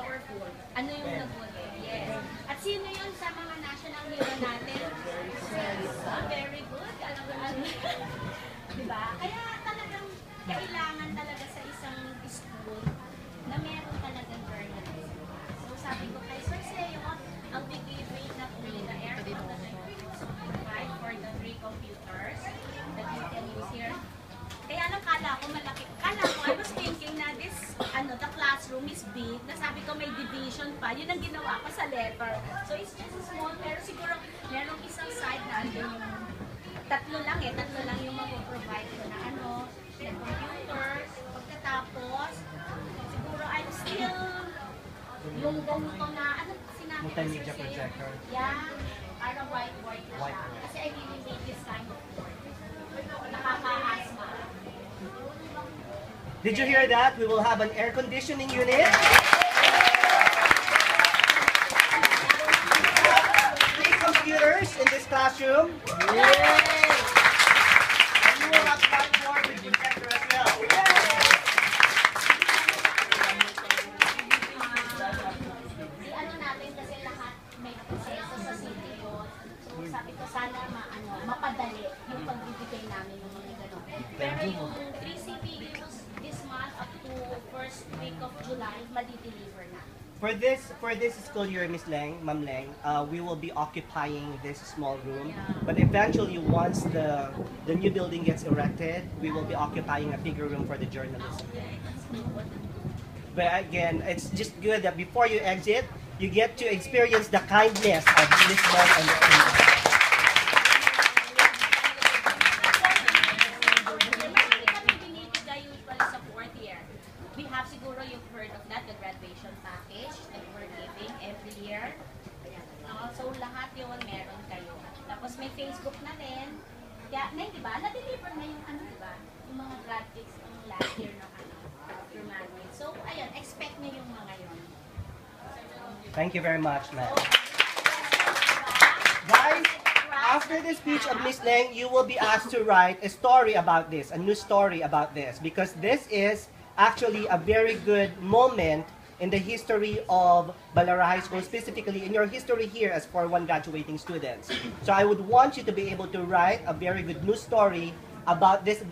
powerful. Ano yung naguli? Yes. At sino yun sa mga national hero natin? Very good. Diba? Kaya talagang kailangan talaga sa isang school na meron talagang journalism. So sabi ko kay Sir Seo, ang big-big na only the aircon that I provide for the 3 computers that you can use here. Kaya nang kala ko malaki. Kala ko, I was thinking na this, the classroom is big. Nasabi ko may division pa. Yun ang ginawa ko sa letter. So it's just a small, pero siguro merong isang side na andun yung tatlo lang yung mag-provide ko na computers. Pagkatapos, siguro I'm still yung ganito na, sinabi ko multimedia projector. Yeah, para whiteboard na siya. Kasi I really hate this kind of board. Nakaka-asthma. Did you hear that? We will have an air conditioning unit. 3 computers in this classroom. Yay! And you will have 5 more with projector as well. Natin kasi lahat may proseso sa city yun. So sabi ko sana mapadali yung pagbibigay namin ng mga gano'n. Pero yung 3 CPUs this month up to first week of July, madi-deliver na. For this school year, Miss Leng, Ma'am Leng, we will be occupying this small room. But eventually, once the new building gets erected, we will be occupying a bigger room for the journalism. But again, it's just good that before you exit, you get to experience the kindness of Miss Leng and the team. Marami kami binibigay usually sa 4th year. We have siguro you've heard of that, the graduation package that we're giving every year. So lahat yun meron kayo. Tapos may Facebook na rin. Kaya, diba? Na-deliver na yung diba? Yung mga graphics ng last year ng graduate. So, ayun, expect nyo yung mga yun. Thank you very much, ma'am. Guys, after the speech of Miss Leng, you will be asked to write a story about this, a new story about this, because this is actually a very good moment in the history of Balara High School, specifically in your history here as 4-1 graduating students. So I would want you to be able to write a very good news story about this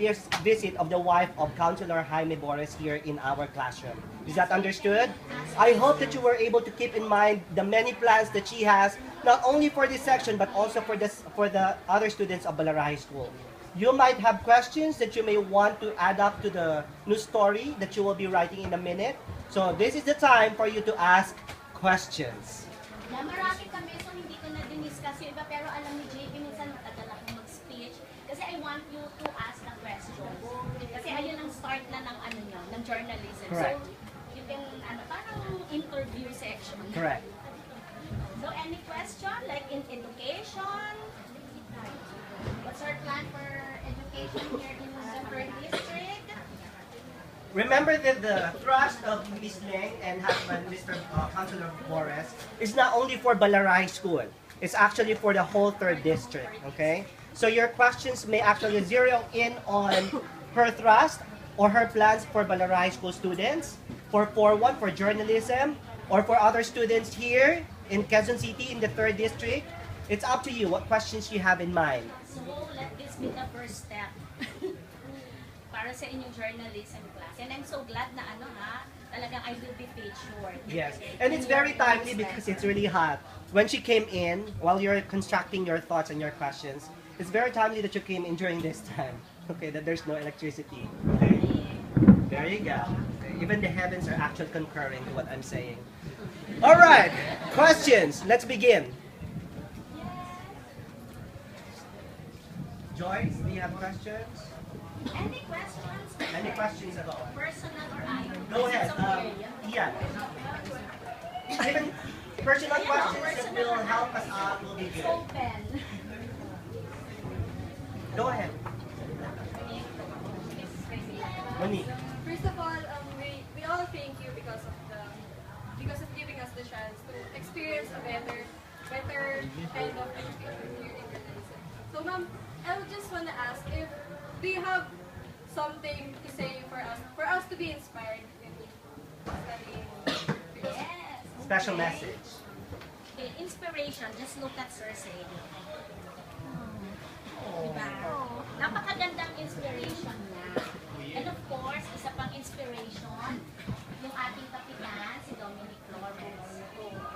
visit of the wife of Councilor Jaime Boris here in our classroom. Is that understood? I hope that you were able to keep in mind the many plans that she has, not only for this section, but also for the other students of Balara High School. You might have questions that you may want to add up to the news story that you will be writing in a minute. So this is the time for you to ask questions. Marami kami, so hindi ko na diniscuss yung iba, pero alam ni JP, minsan matagal akong mag-speech kasi I want you to ask the questions. Kasi ayun ang start na ng ng journalism. Correct. So you can, parang interview section. Correct. So any question, like in education? What's our plan for education here in the 3rd district? Remember that the thrust of Ms. Leng and husband, Mr. Councilor Boris, is not only for Balara High School. It's actually for the whole 3rd district, okay? So your questions may actually zero in on her thrust or her plans for Balara High School students, for 4-1, for journalism, or for other students here in Quezon City in the 3rd district. It's up to you what questions you have in mind. So let this be the first step para sa inyong journalism class. And I'm so glad na talagang I will be paid short. Yes, and it's very timely because it's really hot. When she came in, while you're constructing your thoughts and your questions, it's very timely that you came in during this time. Okay, that there's no electricity. Okay. There you go. Okay. Even the heavens are actually concurring to what I'm saying. All right, questions. Let's begin. Joyce, do you have questions? Any questions? Any questions at all? Personal or I? Go ahead. Yeah. Even personal questions that will help us out will be good. Open. Go ahead. Monique. First of all, we all thank you because of giving us the chance to experience a better kind of education here in journalism. So, ma'am, I would just want to ask if do you have something to say for us to be inspired in studying? Yes. special message. Okay, inspiration, just look at Cersei. Diba? Napakagandang inspiration niya. And of course, isa pang inspiration, yung ating kapitan, si Dominic Flores.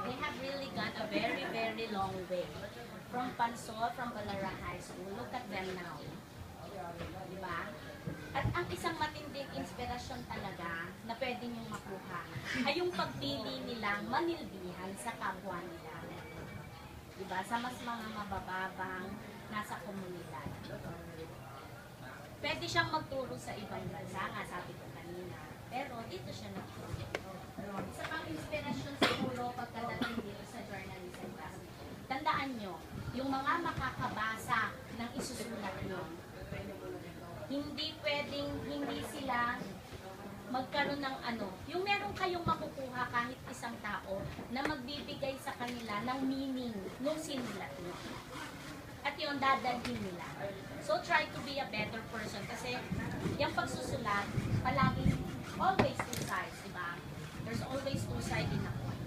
They have really gone a very, very long way. From Pansol, from Balara High School, look at them now. Diba? At ang isang matinding inspirasyon talaga na pwede niyong makuha ay yung pagpili nilang manilbihan sa kapwa nila. Diba? Sa mas mga mabababang nasa komunidad. Pwede siyang magturo sa ibang bansa, nga sabi ko kanina. Pero dito siya nagturo. Isa pang inspirasyon siguro pagkadating dito sa journalism class. Tandaan nyo, yung mga makakabasa ng isusulat nyo, hindi pwedeng hindi sila magkaroon ng yung meron kayong makukuha kahit isang tao na magbibigay sa kanila ng meaning nung sinulat nyo. At yun, dadalhin nila. So, try to be a better person kasi yung pagsusulat, palaging always two sides, diba? There's always two sides in a coin.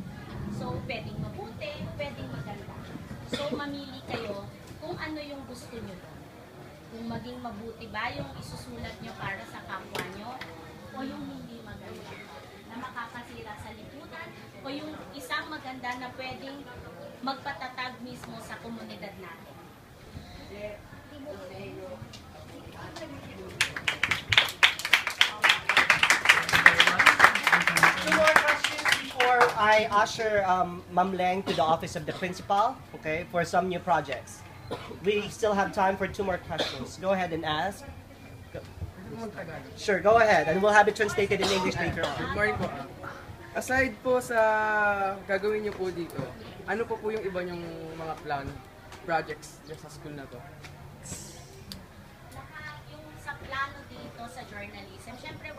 So, pwedeng mabuti, pwedeng maganda. So, mamili kayo kung ano yung gusto nyo doon. Kung maging mabuti ba yung isusulat nyo para sa kapwa nyo o yung hindi maganda na makakasira sa lipunan o yung isang maganda na pwedeng magpatatag mismo sa komunidad natin. Two more questions before I usher Ma'am Leng to the office of the principal, okay, for some new projects. We still have time for two more questions. Go ahead and ask. Sure, go ahead, and we'll have it translated in English later on. Good morning po. Aside po sa gagawin niyo po dito, ano po yung iba niyong mga plan, projects dyan sa school na to? Yung sa plano dito sa journalism, syempre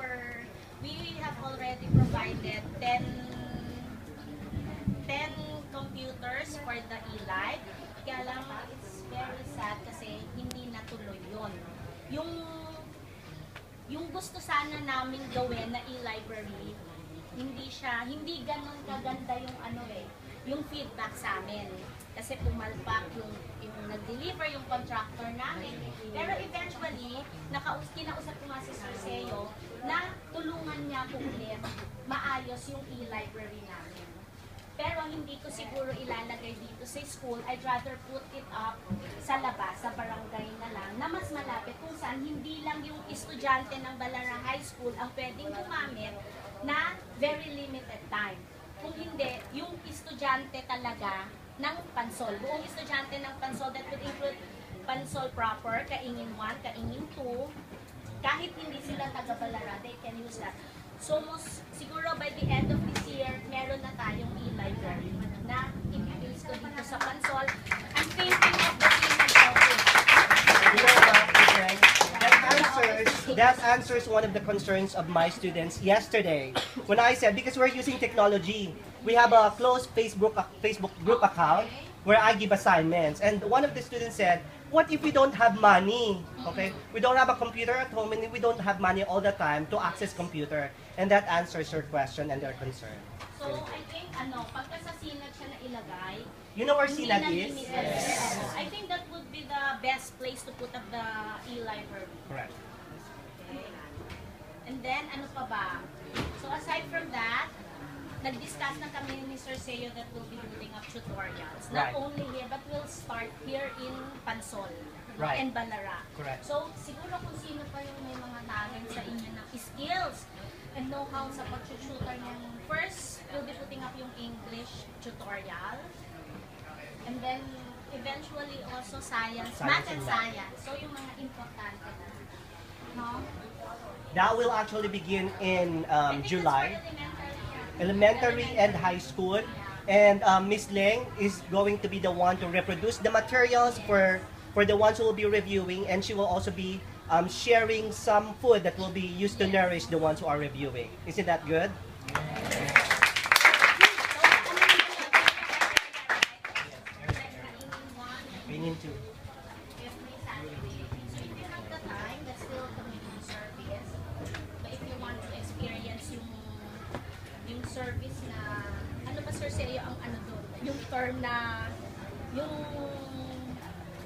we have already provided 10 computers for the e-live. Kaya lang, it's very sad kasi hindi natuloy yun. Yung gusto sana namin gawin na e-library, hindi ganun kaganda yung feedback sa amin. Kasi pumalpak yung nag-deliver yung contractor namin. Pero eventually, kinausap ko nga si Sir Seo na tulungan niya kung ulit maayos yung e-library namin. Pero hindi ko siguro ilalagay dito sa school. I'd rather put it up sa labas, sa barangay na lang, na mas malapit kung saan hindi lang yung estudyante ng Balara High School ang pwedeng gumamit na very limited time. Kung hindi, yung estudyante talaga ng Pansol, buong estudyante ng Pansol, that would include Pansol proper, Kaingin 1, Kaingin 2, kahit hindi sila taga Balara, they can use that. So, siguro by the end of this year, meron na tayong e-library na i-place ko dito sa Pansol. I'm thinking of the office. You know what, okay? That answers one of the concerns of my students yesterday when I said, because we're using technology, we have a closed Facebook group account where I give assignments, and one of the students said, what if we don't have money? Okay, we don't have a computer at home and we don't have money all the time to access computer, and that answers your question and their concern. So, I think, pagka sa SINAG siya na ilagay, You know where hindi SINAG na is? limited. I think that would be the best place to put up the e-library. Correct. Okay. And then, ano pa ba? So, aside from that, nag-discuss na kami ni Sir Seo that we'll be doing up tutorials. Not Right. only here, but we'll start here in Pansol Right. and Balara. Correct. So, siguro kung sino pa yung may mga talent sa inyo ng skills and know-how sa pag-tutor ng first, we'll be putting up yung English tutorial. And then, eventually also science, math and science. So, yung mga importante na. No? That will actually begin in I think July. that's for Elementary and high school, and Miss Leng is going to be the one to reproduce the materials for the ones who will be reviewing, and she will also be sharing some food that will be used to nourish the ones who are reviewing. Isn't that good? We need to. Every Saturday. So if you have the time, that's still community service. But if you want to experience yung service na, ano ba Sir Seo ang ano doon, yung term na, yung,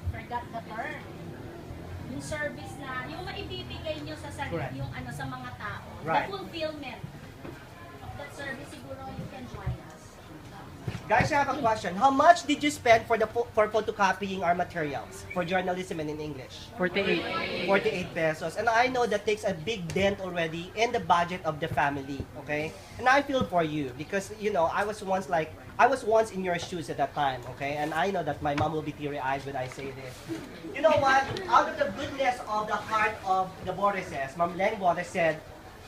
forgot the term, yung service na, yung maibibigay nyo sa Correct. yung ano sa mga tao. Right. The fulfillment of that service, siguro you can join us. Guys, I have a question. How much did you spend for photocopying our materials for journalism and in English? 48. 48 pesos. And I know that takes a big dent already in the budget of the family, okay? And I feel for you because, you know, I was once in your shoes at that time, okay? And I know that my mom will be teary-eyed when I say this. You know what? Out of the goodness of the heart of the Borises, Ma'am Leng Bores said,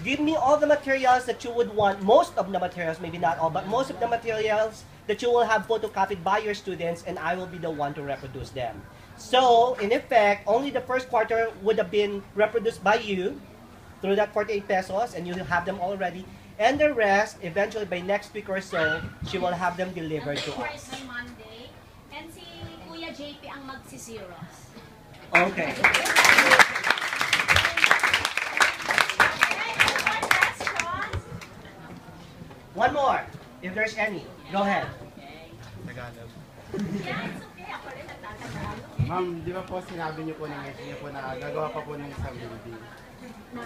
give me all the materials that you would want, most of the materials, maybe not all, but most of the materials that you will have photocopied by your students, and I will be the one to reproduce them. So, in effect, only the first quarter would have been reproduced by you through that 48 pesos, and you will have them already. And the rest, eventually by next week or so, she will have them delivered to Ang us. by Monday, and si Kuya JP ang magsi-zeros. Okay. Okay, one last one. One more, if there's any. Go ahead. Yeah, it's okay. Ako rin nagtatanong. Ma'am, di ba po sinabi niyo po niyo po na gagawa pa po ng isang building? Na?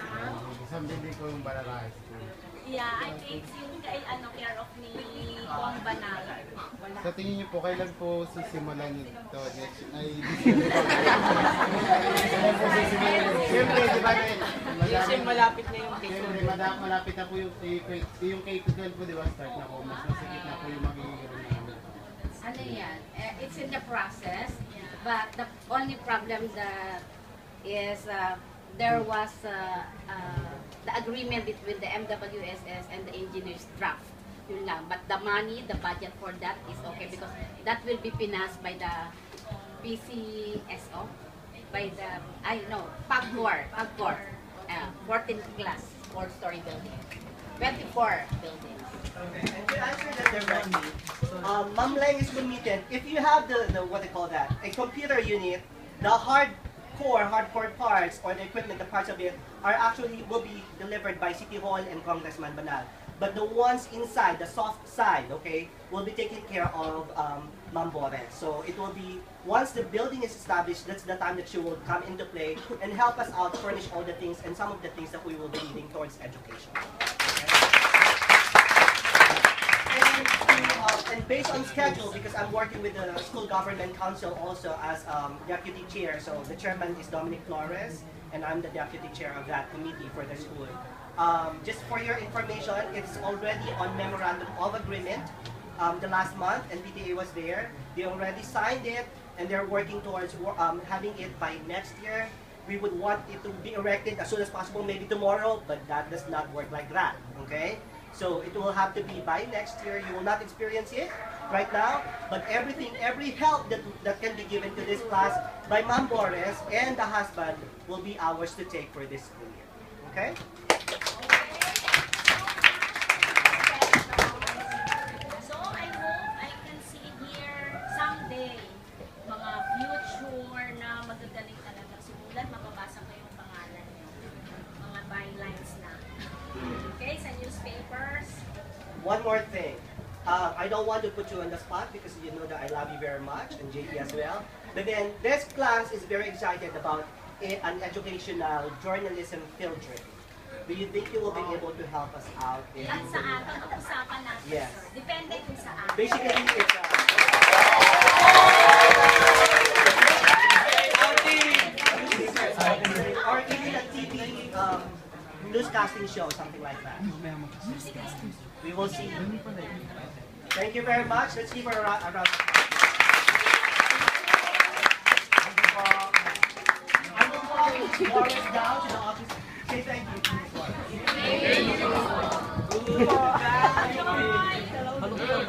Isang building po yung Barangay School. Yeah, I think yung kay ano care of ni Juan Banal. Wala. Sa tingin niyo po, kailan po sisimulan ito? Next, ay, Siyempre, di ba Kasi malapit na yung Siyempre, malapit na po yung K-12 po, di ba? Start na po. Mas masikip na po yung magiging namin. Ano yan? It's in the process, but the only problem that is there was the agreement between the MWSS and the engineers draft. Yun lang. But the money, the budget for that is okay because that will be financed by the PCSO, by the, I know, PAGCOR, 14th class, 4-story building, 24 buildings. Okay, and to answer that directly, Ma'am Leng is committed. If you have the what they call that, a computer unit, the hardcore parts or the equipment, the parts of it are actually will be delivered by City Hall and Congressman Banal. But the ones inside, the soft side, okay, will be taken care of Ma'am Bores. So it will be, once the building is established, that's the time that she will come into play and help us out, furnish all the things and some of the things that we will be needing towards education. And based on schedule, because I'm working with the School Government Council also as deputy chair, so the chairman is Dominic Flores, and I'm the deputy chair of that committee for the school. Just for your information, it's already on memorandum of agreement the last month, and PTA was there. They already signed it, and they're working towards having it by next year. We would want it to be erected as soon as possible, maybe tomorrow, but that does not work like that, okay? So it will have to be by next year. You will not experience it right now, but everything, every help that can be given to this class by Ma'am Bores and the husband will be ours to take for this school year. Okay? So I hope I can see here someday mga future na magagaling talaga sulat, mababasa ko yung pangalan niyo. Mga bylines na. Okay, sa newspapers. One more thing. I don't want to put you on the spot because you know that I love you very much and JP as well. But then this class is very excited about an educational journalism field trip. Do you think you will be able to help us out in At saan? Pag-uusapan natin, Yes. sir. Depende kung saan. basically it's or even a TV newscasting show, something like that. We will see. Thank you very much. Let's give her a round of applause. I will call Boris down to the office. Say thank you. Bye.